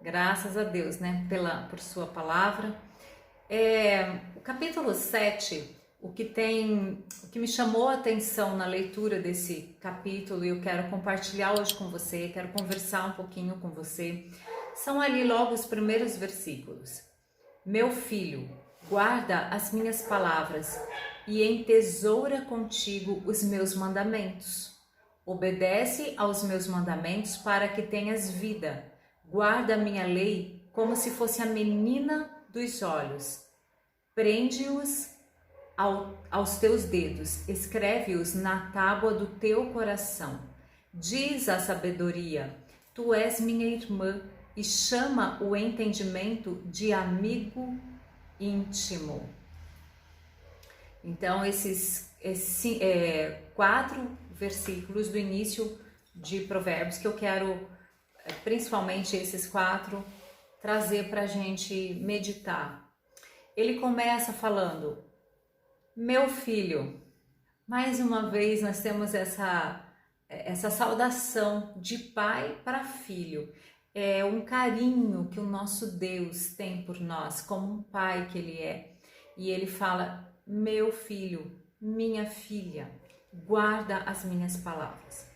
Graças a Deus, né, por sua palavra. O capítulo 7, o que me chamou a atenção na leitura desse capítulo, e eu quero compartilhar hoje com você, quero conversar um pouquinho com você, são ali logo os primeiros versículos. Meu filho, guarda as minhas palavras e entesoura contigo os meus mandamentos. Obedece aos meus mandamentos para que tenhas vida. Guarda a minha lei como se fosse a menina dos olhos. Prende-os aos teus dedos, escreve-os na tábua do teu coração. Diz a sabedoria, tu és minha irmã, e chama o entendimento de amigo íntimo. Então, esses 4 versículos do início de Provérbios que eu quero, principalmente esses 4, trazer para a gente meditar. Ele começa falando, meu filho, mais uma vez nós temos essa saudação de pai para filho. É um carinho que o nosso Deus tem por nós, como um pai que Ele é. E Ele fala, meu filho, minha filha, guarda as minhas palavras.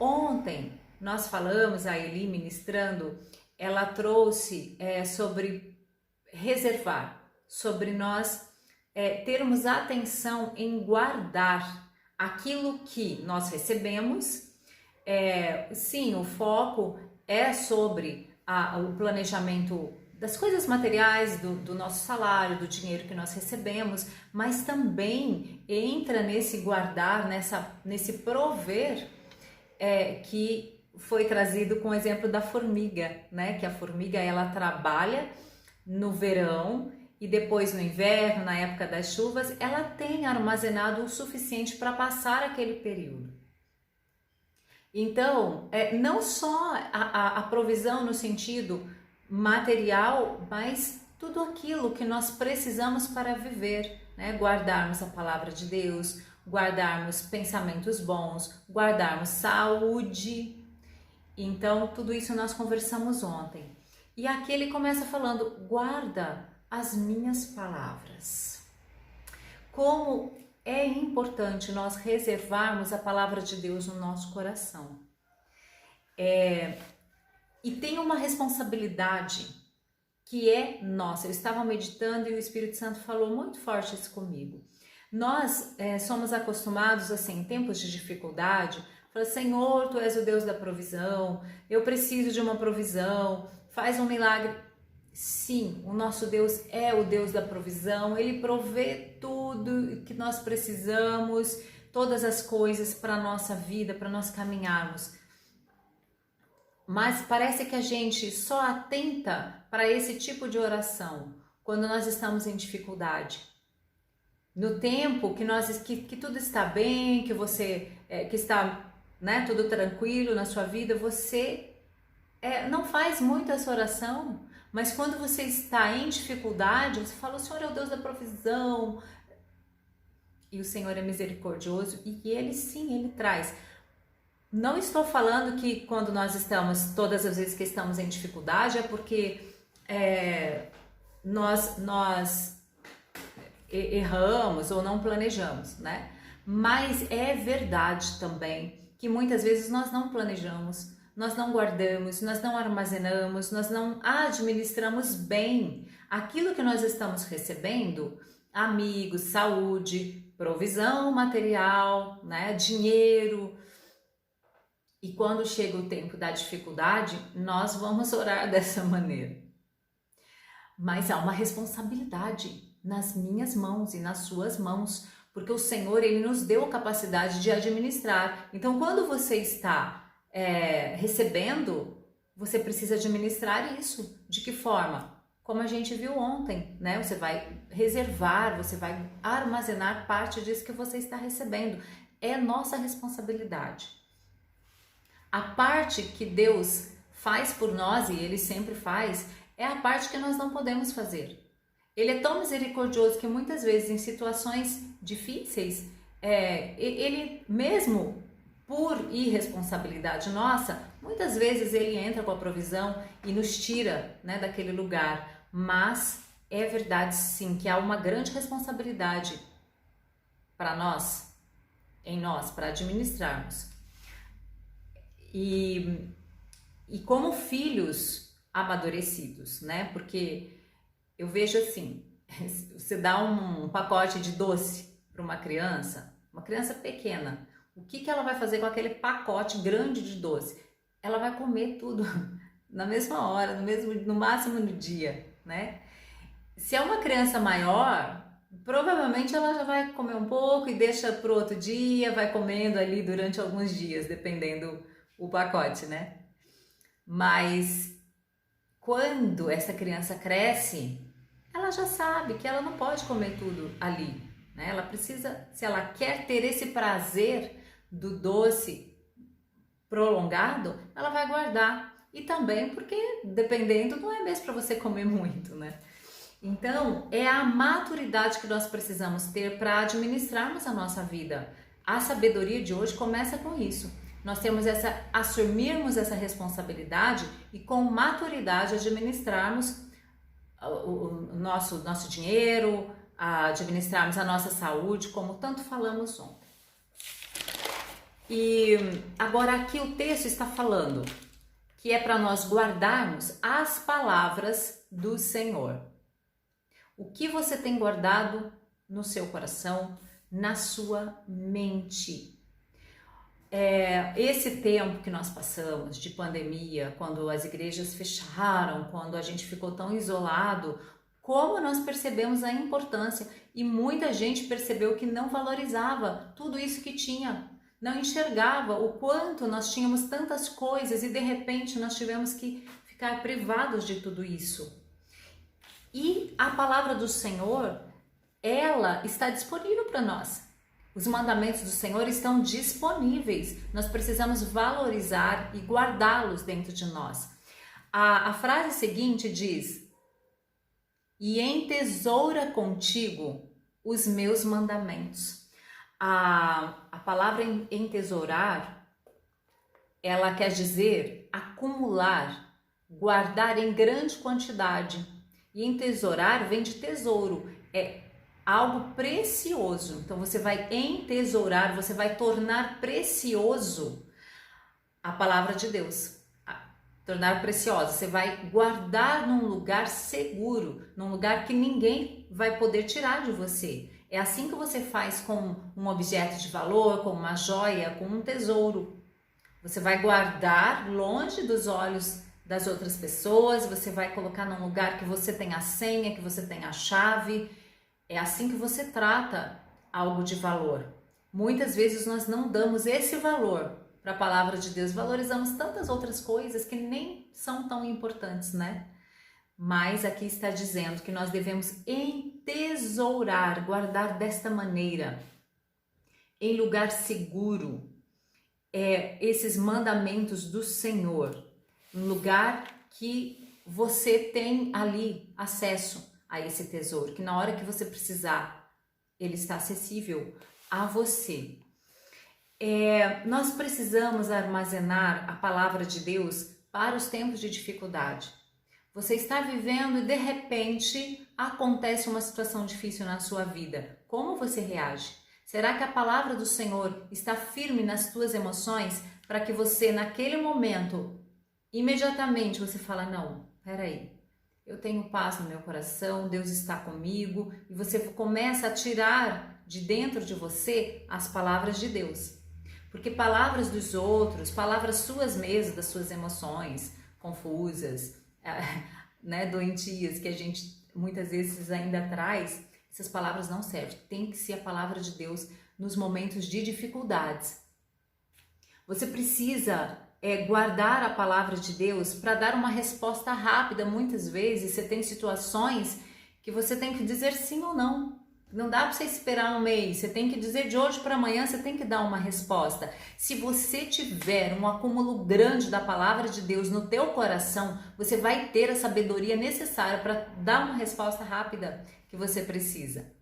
Ontem nós falamos, a Eli ministrando, ela trouxe sobre reservar, sobre nós termos atenção em guardar aquilo que nós recebemos. Sim, o foco é sobre o planejamento das coisas materiais, do nosso salário, do dinheiro que nós recebemos, mas também entra nesse guardar, nesse prover, que foi trazido com o exemplo da formiga, né? Que a formiga ela trabalha no verão e depois no inverno, na época das chuvas, ela tem armazenado o suficiente para passar aquele período. Então, não só a provisão no sentido material, mas tudo aquilo que nós precisamos para viver, né? Guardarmos a palavra de Deus, guardarmos pensamentos bons, guardarmos saúde. Então, tudo isso nós conversamos ontem. E aqui ele começa falando, guarda as minhas palavras. Como é importante nós reservarmos a palavra de Deus no nosso coração. E tem uma responsabilidade que é nossa. Eu estava meditando e o Espírito Santo falou muito forte isso comigo. Nós somos acostumados, assim, em tempos de dificuldade, falar, Senhor, Tu és o Deus da provisão, eu preciso de uma provisão, faz um milagre. Sim, o nosso Deus é o Deus da provisão, Ele provê tudo que nós precisamos, todas as coisas para a nossa vida, para nós caminharmos. Mas parece que a gente só atenta para esse tipo de oração quando nós estamos em dificuldade. No tempo que tudo está bem, que você que está, né, tudo tranquilo na sua vida, você não faz muito essa oração. Mas quando você está em dificuldade, você fala, o Senhor é o Deus da provisão. E o Senhor é misericordioso e Ele sim, Ele traz. Não estou falando que quando nós estamos, todas as vezes que estamos em dificuldade, é porque nós erramos ou não planejamos, né? Mas é verdade também que muitas vezes nós não planejamos, nós não guardamos, nós não armazenamos, nós não administramos bem aquilo que nós estamos recebendo, amigos, saúde, provisão material, né, dinheiro. E quando chega o tempo da dificuldade, nós vamos orar dessa maneira. Mas há uma responsabilidade nas minhas mãos e nas suas mãos, porque o Senhor, Ele nos deu a capacidade de administrar. Então, quando você está recebendo, você precisa administrar isso. De que forma? Como a gente viu ontem, né? Você vai reservar, você vai armazenar parte disso que você está recebendo. É nossa responsabilidade. A parte que Deus faz por nós, e Ele sempre faz, é a parte que nós não podemos fazer. Ele é tão misericordioso que muitas vezes em situações difíceis, Ele mesmo por irresponsabilidade nossa, muitas vezes ele entra com a provisão e nos tira, né, daquele lugar. Mas é verdade sim que há uma grande responsabilidade para nós, em nós, para administrarmos. E como filhos amadurecidos, né? Porque eu vejo assim, você dá um pacote de doce para uma criança pequena, o que ela vai fazer com aquele pacote grande de doce? Ela vai comer tudo na mesma hora, no máximo no dia, né? Se é uma criança maior, provavelmente ela já vai comer um pouco e deixa para o outro dia, vai comendo ali durante alguns dias, dependendo o pacote, né? Mas quando essa criança cresce, ela já sabe que ela não pode comer tudo ali, né? Ela precisa, se ela quer ter esse prazer do doce prolongado, ela vai guardar. E também porque, dependendo, não é mesmo para você comer muito, né? Então, é a maturidade que nós precisamos ter para administrarmos a nossa vida. A sabedoria de hoje começa com isso. Nós temos assumirmos essa responsabilidade e com maturidade administrarmos o nosso dinheiro, administrarmos a nossa saúde, como tanto falamos ontem. E agora aqui o texto está falando que é para nós guardarmos as palavras do Senhor. O que você tem guardado no seu coração, na sua mente? Esse tempo que nós passamos de pandemia, quando as igrejas fecharam, quando a gente ficou tão isolado, como nós percebemos a importância e muita gente percebeu que não valorizava tudo isso que tinha, não enxergava o quanto nós tínhamos tantas coisas e de repente nós tivemos que ficar privados de tudo isso. E a palavra do Senhor, ela está disponível para nós. Os mandamentos do Senhor estão disponíveis. Nós precisamos valorizar e guardá-los dentro de nós. A frase seguinte diz: e entesoura contigo os meus mandamentos. A palavra entesourar, ela quer dizer acumular, guardar em grande quantidade. E entesourar vem de tesouro, é algo precioso. Então você vai entesourar, você vai tornar precioso a palavra de Deus. Tornar preciosa, você vai guardar num lugar seguro, num lugar que ninguém vai poder tirar de você. É assim que você faz com um objeto de valor, com uma joia, com um tesouro. Você vai guardar longe dos olhos das outras pessoas, você vai colocar num lugar que você tem a senha, que você tem a chave. É assim que você trata algo de valor. Muitas vezes nós não damos esse valor para a palavra de Deus, valorizamos tantas outras coisas que nem são tão importantes, né? Mas aqui está dizendo que nós devemos entesourar, guardar desta maneira, em lugar seguro, esses mandamentos do Senhor, um lugar que você tem ali acesso a esse tesouro, que na hora que você precisar, ele está acessível a você. Nós precisamos armazenar a palavra de Deus para os tempos de dificuldade. Você está vivendo e de repente acontece uma situação difícil na sua vida. Como você reage? Será que a palavra do Senhor está firme nas tuas emoções para que você, naquele momento, imediatamente você fala, não, peraí, eu tenho paz no meu coração, Deus está comigo, e você começa a tirar de dentro de você as palavras de Deus. Porque palavras dos outros, palavras suas mesmo, das suas emoções confusas, né, doentias, que a gente muitas vezes ainda traz, essas palavras não servem. Tem que ser a palavra de Deus nos momentos de dificuldades. Você precisa guardar a palavra de Deus para dar uma resposta rápida. Muitas vezes você tem situações que você tem que dizer sim ou não. Não dá para você esperar um mês, você tem que dizer de hoje para amanhã, você tem que dar uma resposta. Se você tiver um acúmulo grande da palavra de Deus no teu coração, você vai ter a sabedoria necessária para dar uma resposta rápida que você precisa.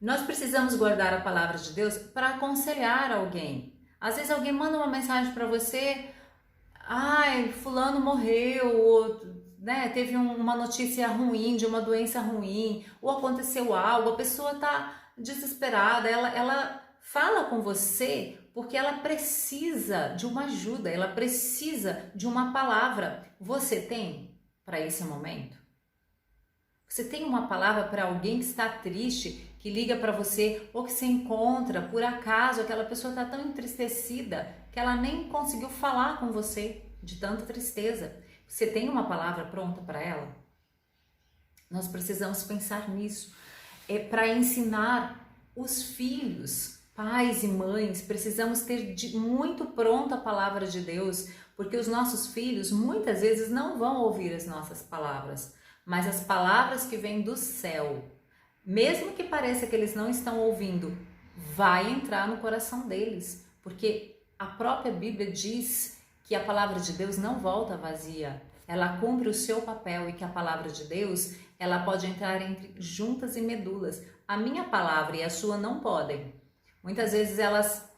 Nós precisamos guardar a palavra de Deus para aconselhar alguém. Às vezes alguém manda uma mensagem para você, ai, fulano morreu, ou, né, teve uma notícia ruim, de uma doença ruim, ou aconteceu algo, a pessoa tá desesperada, ela fala com você porque ela precisa de uma ajuda, ela precisa de uma palavra. Você tem para esse momento? Você tem uma palavra para alguém que está triste, que liga para você, ou que se encontra, por acaso, aquela pessoa está tão entristecida que ela nem conseguiu falar com você de tanta tristeza. Você tem uma palavra pronta para ela? Nós precisamos pensar nisso. É para ensinar os filhos, pais e mães, precisamos ter muito pronta a palavra de Deus, porque os nossos filhos muitas vezes não vão ouvir as nossas palavras, mas as palavras que vêm do céu, mesmo que pareça que eles não estão ouvindo, vai entrar no coração deles, porque a própria Bíblia diz que a palavra de Deus não volta vazia, ela cumpre o seu papel e que a palavra de Deus, ela pode entrar entre juntas e medulas. A minha palavra e a sua não podem. Muitas vezes elas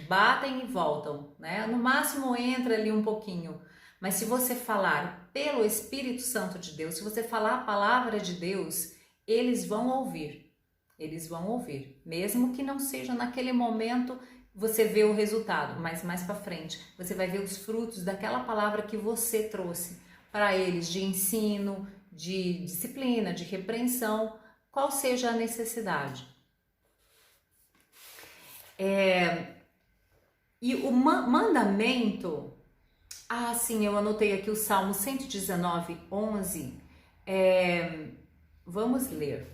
batem e voltam, né? No máximo entra ali um pouquinho. Mas se você falar pelo Espírito Santo de Deus, se você falar a palavra de Deus, eles vão ouvir. Eles vão ouvir. Mesmo que não seja naquele momento, você vê o resultado, mas mais para frente você vai ver os frutos daquela palavra que você trouxe para eles, de ensino, de disciplina, de repreensão, qual seja a necessidade. E o mandamento, sim, eu anotei aqui o Salmo 119, 11, vamos ler.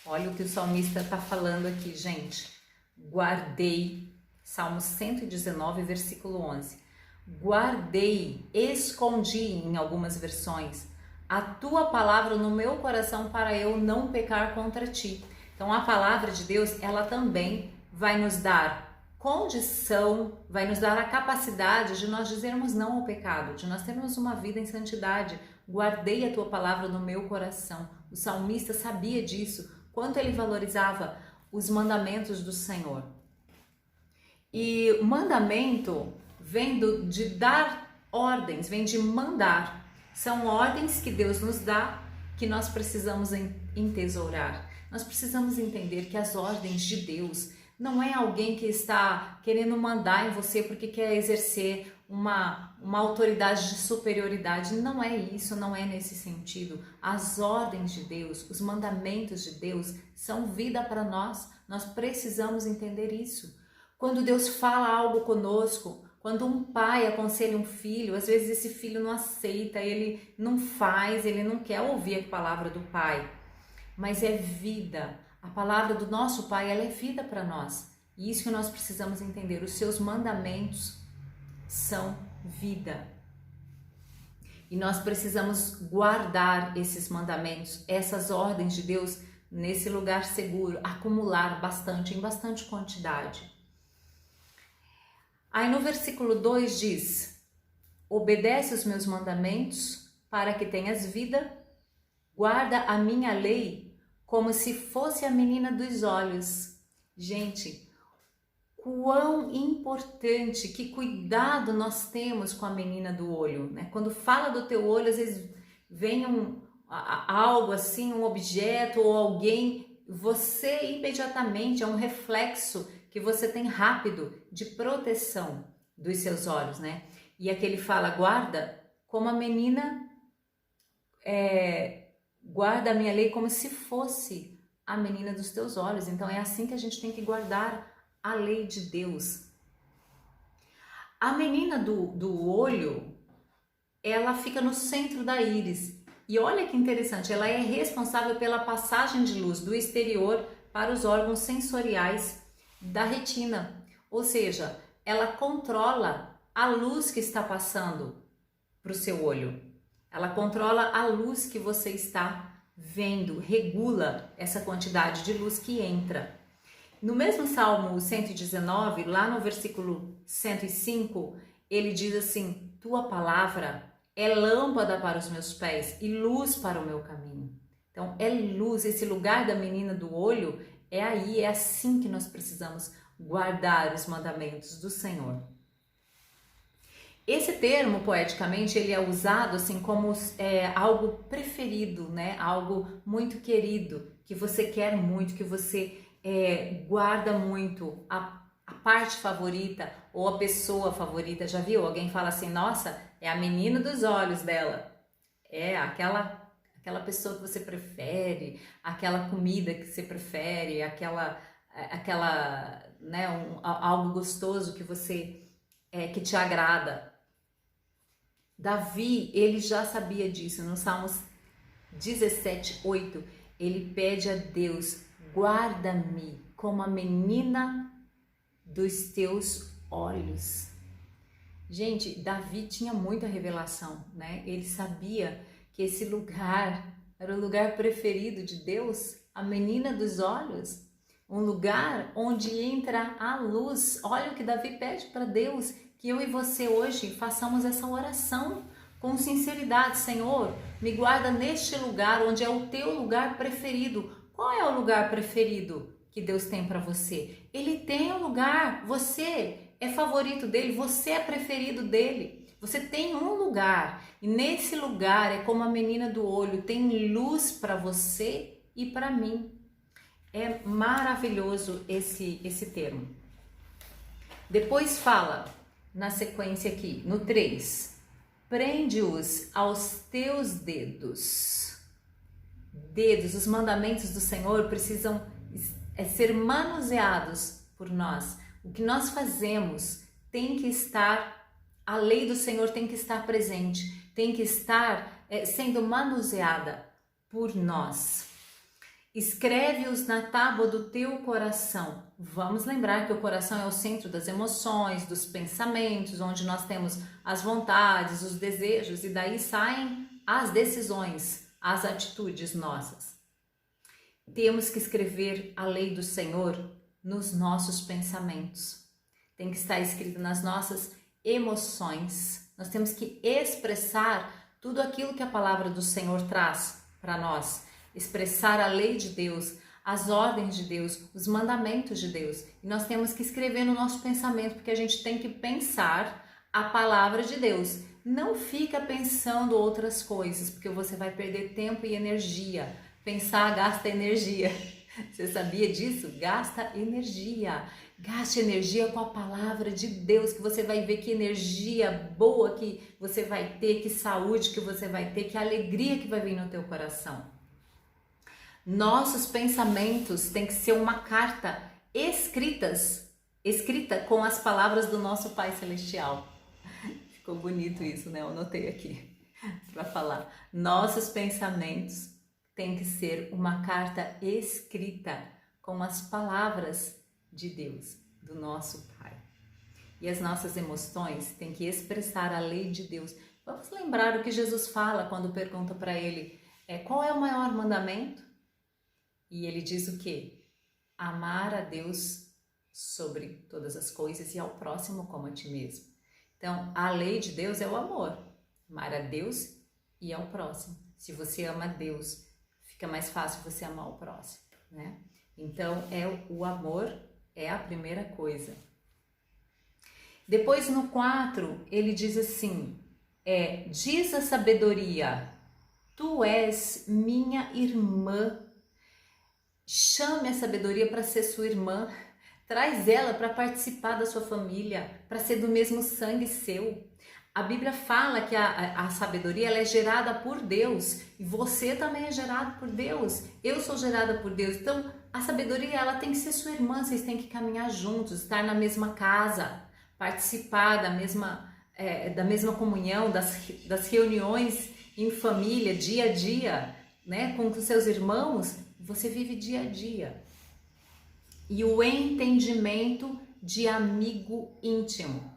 Olha o que o salmista está falando aqui, gente. Guardei, Salmo 119, versículo 11. Guardei, escondi em algumas versões, a tua palavra no meu coração para eu não pecar contra ti. Então a palavra de Deus, ela também vai nos dar condição, vai nos dar a capacidade de nós dizermos não ao pecado, de nós termos uma vida em santidade. Guardei a tua palavra no meu coração. O salmista sabia disso, quanto ele valorizava os mandamentos do Senhor. E o mandamento vem de dar ordens, vem de mandar. São ordens que Deus nos dá, que nós precisamos entesourar. Nós precisamos entender que as ordens de Deus não é alguém que está querendo mandar em você porque quer exercer uma autoridade de superioridade. Não é isso, não é nesse sentido. As ordens de Deus, os mandamentos de Deus são vida para nós. Nós precisamos entender isso. Quando Deus fala algo conosco, quando um pai aconselha um filho, às vezes esse filho não aceita, ele não faz, ele não quer ouvir a palavra do pai, mas é vida. A palavra do nosso pai, ela é vida para nós. E isso que nós precisamos entender, os seus mandamentos são vida. E nós precisamos guardar esses mandamentos, essas ordens de Deus nesse lugar seguro, acumular bastante, em bastante quantidade. Aí no versículo 2 diz: obedece os meus mandamentos para que tenhas vida, guarda a minha lei como se fosse a menina dos olhos. Gente, quão importante, que cuidado nós temos com a menina do olho, né? Quando fala do teu olho, às vezes vem algo assim, um objeto ou alguém, você imediatamente, é um reflexo que você tem rápido de proteção dos seus olhos, né? E aqui ele fala, guarda como a menina, guarda a minha lei como se fosse a menina dos teus olhos. Então é assim que a gente tem que guardar a lei de Deus. A menina do olho, ela fica no centro da íris. E olha que interessante, ela é responsável pela passagem de luz do exterior para os órgãos sensoriais da retina, ou seja, ela controla a luz que está passando para o seu olho, ela controla a luz que você está vendo, regula essa quantidade de luz que entra. No mesmo Salmo 119, lá no versículo 105, ele diz assim: tua palavra é lâmpada para os meus pés e luz para o meu caminho. Então, é luz, esse lugar da menina do olho, é aí, é assim que nós precisamos guardar os mandamentos do Senhor. Esse termo, poeticamente, ele é usado assim como algo preferido, né? Algo muito querido, que você quer muito, que você guarda muito, a parte favorita ou a pessoa favorita. Já viu? Alguém fala assim, nossa, é a menina dos olhos dela. É aquela pessoa que você prefere, aquela comida que você prefere, aquela né, algo gostoso que você que te agrada. Davi, ele já sabia disso. No Salmos 17:8, ele pede a Deus: guarda-me como a menina dos teus olhos. Gente, Davi tinha muita revelação, né? Ele sabia que esse lugar era o lugar preferido de Deus, a menina dos olhos, um lugar onde entra a luz. Olha o que Davi pede para Deus, que eu e você hoje façamos essa oração com sinceridade. Senhor, me guarda neste lugar onde é o teu lugar preferido. Qual é o lugar preferido que Deus tem para você? Ele tem um lugar, você é favorito dele, você é preferido dele. Você tem um lugar e nesse lugar é como a menina do olho, tem luz para você e para mim. É maravilhoso esse termo. Depois fala na sequência aqui, no 3, prende-os aos teus dedos. Dedos, os mandamentos do Senhor precisam ser manuseados por nós. O que nós fazemos tem que estar, a lei do Senhor tem que estar presente, tem que estar sendo manuseada por nós. Escreve-os na tábua do teu coração. Vamos lembrar que o coração é o centro das emoções, dos pensamentos, onde nós temos as vontades, os desejos, e daí saem as decisões, as atitudes nossas. Temos que escrever a lei do Senhor nos nossos pensamentos. Tem que estar escrito nas nossas emoções. Nós temos que expressar tudo aquilo que a palavra do Senhor traz para nós. Expressar a lei de Deus, as ordens de Deus, os mandamentos de Deus. E nós temos que escrever no nosso pensamento, porque a gente tem que pensar a palavra de Deus. Não fica pensando outras coisas, porque você vai perder tempo e energia. Pensar gasta energia. Você sabia disso? Gasta energia. Gaste energia com a palavra de Deus, que você vai ver que energia boa que você vai ter, que saúde que você vai ter, que alegria que vai vir no teu coração. Nossos pensamentos têm que ser uma carta escrita com as palavras do nosso Pai Celestial. Ficou bonito isso, né? Eu anotei aqui para falar. Nossos pensamentos têm que ser uma carta escrita com as palavras de Deus, do nosso Pai. E as nossas emoções têm que expressar a lei de Deus. Vamos lembrar o que Jesus fala quando pergunta para ele qual é o maior mandamento? E ele diz o quê? Amar a Deus sobre todas as coisas e ao próximo como a ti mesmo. Então, a lei de Deus é o amor. Amar a Deus e ao próximo. Se você ama a Deus, fica mais fácil você amar o próximo, né? Então, o amor é a primeira coisa. Depois, no 4, ele diz assim, diz a sabedoria, tu és minha irmã. Chame a sabedoria para ser sua irmã, traz ela para participar da sua família, para ser do mesmo sangue seu. A Bíblia fala que a sabedoria ela é gerada por Deus e você também é gerado por Deus. Eu sou gerada por Deus. Então, a sabedoria ela tem que ser sua irmã, vocês têm que caminhar juntos, estar na mesma casa, participar da mesma comunhão, das reuniões em família, dia a dia, né, com os seus irmãos. Você vive dia a dia. E o entendimento de amigo íntimo.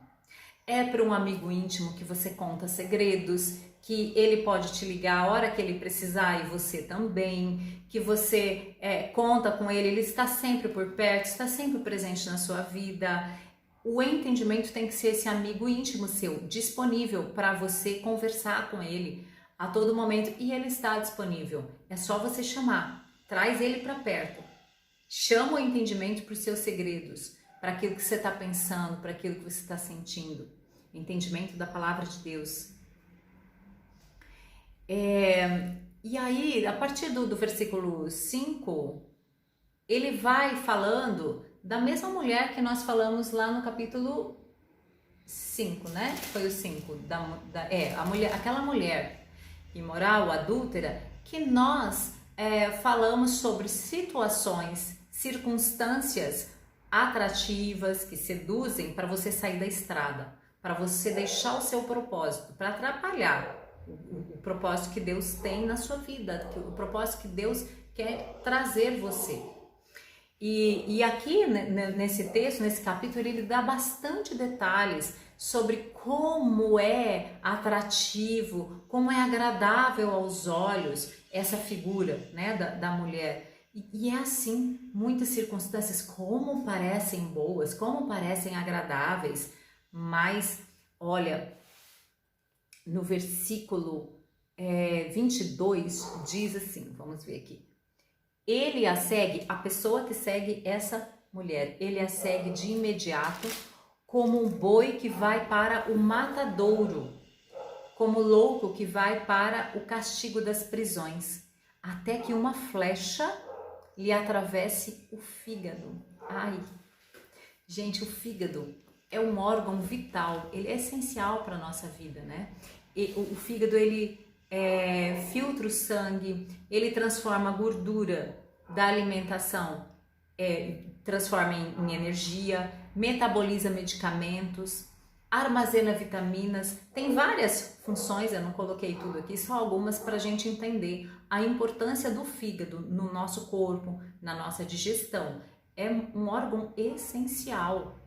É para um amigo íntimo que você conta segredos, que ele pode te ligar a hora que ele precisar e você também, que você conta com ele, ele está sempre por perto, está sempre presente na sua vida. O entendimento tem que ser esse amigo íntimo seu, disponível para você conversar com ele, a todo momento, e ele está disponível. É só você chamar, traz ele para perto. Chama o entendimento para os seus segredos, para aquilo que você está pensando, para aquilo que você está sentindo. Entendimento da palavra de Deus. E aí, a partir do versículo 5, ele vai falando da mesma mulher que nós falamos lá no capítulo 5, né? Foi o 5, a mulher, aquela mulher imoral, adúltera, que nós falamos sobre situações, circunstâncias atrativas que seduzem para você sair da estrada, para você deixar o seu propósito, para atrapalhar o propósito que Deus tem na sua vida, o propósito que Deus quer trazer você. E aqui nesse texto, nesse capítulo, ele dá bastante detalhes sobre como é atrativo, como é agradável aos olhos essa figura, né, da mulher. E é assim, muitas circunstâncias, como parecem boas, como parecem agradáveis, mas olha, no versículo 22 diz assim, vamos ver aqui. Ele a segue, a pessoa que segue essa mulher, ele a segue de imediato como um boi que vai para o matadouro, como louco que vai para o castigo das prisões, até que uma flecha lhe atravesse o fígado. Ai, gente, o fígado é um órgão vital, ele é essencial para a nossa vida, né? E o fígado, ele filtra o sangue, ele transforma a gordura da alimentação, transforma em energia, metaboliza medicamentos, armazena vitaminas, tem várias funções, eu não coloquei tudo aqui, só algumas para a gente entender a importância do fígado no nosso corpo, na nossa digestão. É um órgão essencial.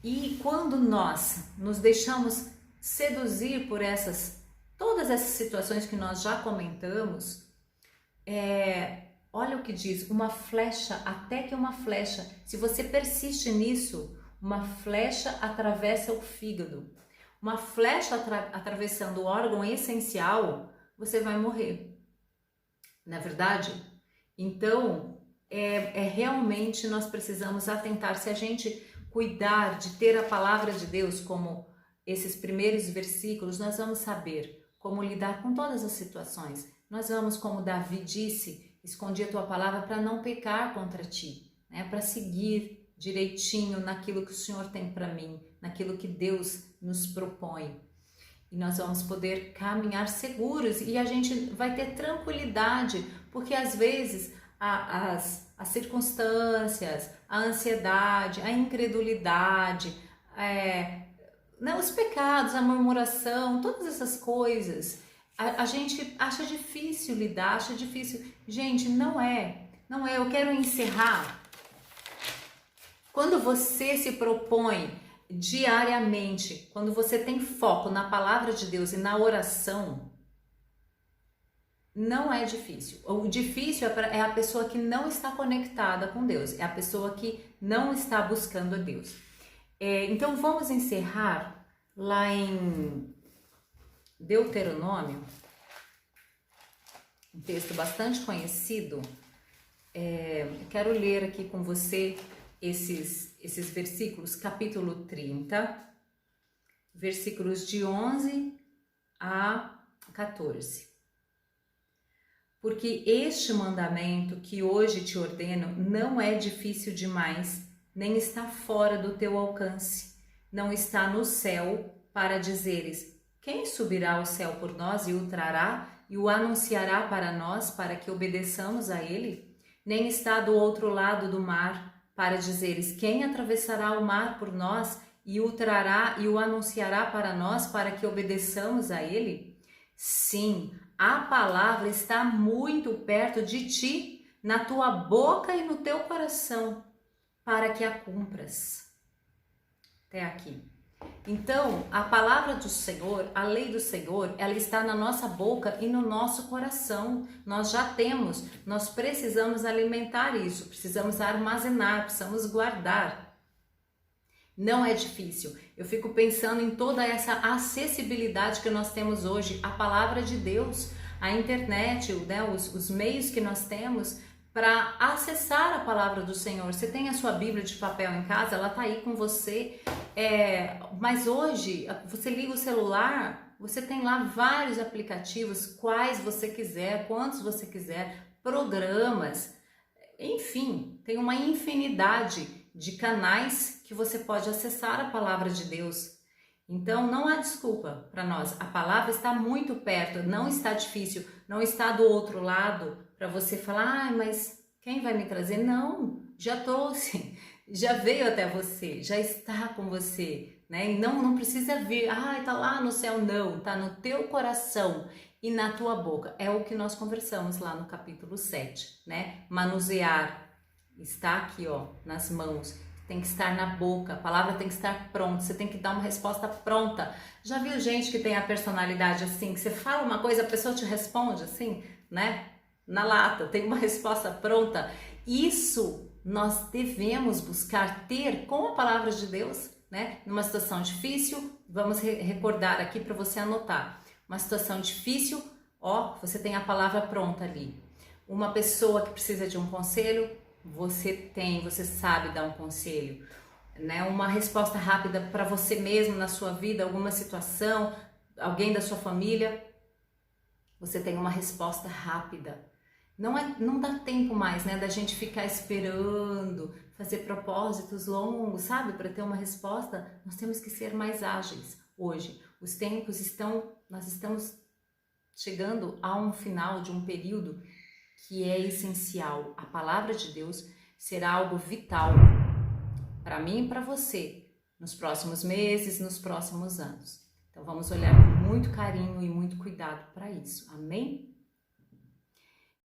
E quando nós nos deixamos seduzir por todas essas situações que nós já comentamos, olha o que diz, uma flecha, até que uma flecha, se você persiste nisso, uma flecha atravessa o fígado. Uma flecha atravessando o órgão essencial, você vai morrer. Não é verdade? Então, realmente nós precisamos atentar. Se a gente cuidar de ter a palavra de Deus como esses primeiros versículos, nós vamos saber como lidar com todas as situações. Nós vamos, como Davi disse, escondi a tua palavra para não pecar contra ti, né? Para seguir direitinho naquilo que o Senhor tem para mim, naquilo que Deus nos propõe. E nós vamos poder caminhar seguros e a gente vai ter tranquilidade, porque às vezes as circunstâncias, a ansiedade, a incredulidade, os pecados, a murmuração, todas essas coisas, a gente acha difícil lidar, acha difícil. Gente, não é. Eu quero encerrar. Quando você se propõe diariamente, quando você tem foco na palavra de Deus e na oração, não é difícil. O difícil é a pessoa que não está conectada com Deus, é a pessoa que não está buscando a Deus. Então vamos encerrar lá em Deuteronômio, um texto bastante conhecido. Quero ler aqui com você esses versículos, capítulo 30, versículos de 11 a 14. Porque este mandamento que hoje te ordeno não é difícil demais, nem está fora do teu alcance. Não está no céu para dizeres: quem subirá ao céu por nós e o trará e o anunciará para nós para que obedeçamos a ele? Nem está do outro lado do mar para dizeres: quem atravessará o mar por nós e o trará e o anunciará para nós para que obedeçamos a ele? Sim, a palavra está muito perto de ti, na tua boca e no teu coração, para que a cumpras. Até aqui. Então, a palavra do Senhor, a lei do Senhor, ela está na nossa boca e no nosso coração. Nós já temos, nós precisamos alimentar isso, precisamos armazenar, precisamos guardar. Não é difícil. Eu fico pensando em toda essa acessibilidade que nós temos hoje, a palavra de Deus, a internet, né, os meios que nós temos para acessar a palavra do Senhor. Você tem a sua Bíblia de papel em casa, ela tá aí com você, mas hoje você liga o celular, você tem lá vários aplicativos, quais você quiser, quantos você quiser, programas, enfim, tem uma infinidade de canais que você pode acessar a palavra de Deus. Então não há desculpa para nós, a palavra está muito perto, não está difícil, não está do outro lado para você falar, mas quem vai me trazer? Não, já trouxe, já veio até você, já está com você, né? E não precisa vir, tá lá no céu, não, tá no teu coração e na tua boca. É o que nós conversamos lá no capítulo 7, né? Manusear, está aqui, ó, nas mãos. Tem que estar na boca, a palavra tem que estar pronta, você tem que dar uma resposta pronta. Já viu gente que tem a personalidade assim, que você fala uma coisa, a pessoa te responde assim, né? Na lata, tem uma resposta pronta. Isso nós devemos buscar ter com a palavra de Deus, né? Numa situação difícil, vamos recordar aqui para você anotar. Uma situação difícil, ó, você tem a palavra pronta ali. Uma pessoa que precisa de um conselho, você sabe dar um conselho, né? Uma resposta rápida para você mesmo na sua vida, alguma situação, alguém da sua família, você tem uma resposta rápida. Não dá tempo mais, né, da gente ficar esperando, fazer propósitos longos, sabe, para ter uma resposta. Nós temos que ser mais ágeis hoje. Os tempos nós estamos chegando a um final de um período que é essencial. A palavra de Deus será algo vital para mim e para você nos próximos meses, nos próximos anos. Então vamos olhar com muito carinho e muito cuidado para isso. Amém?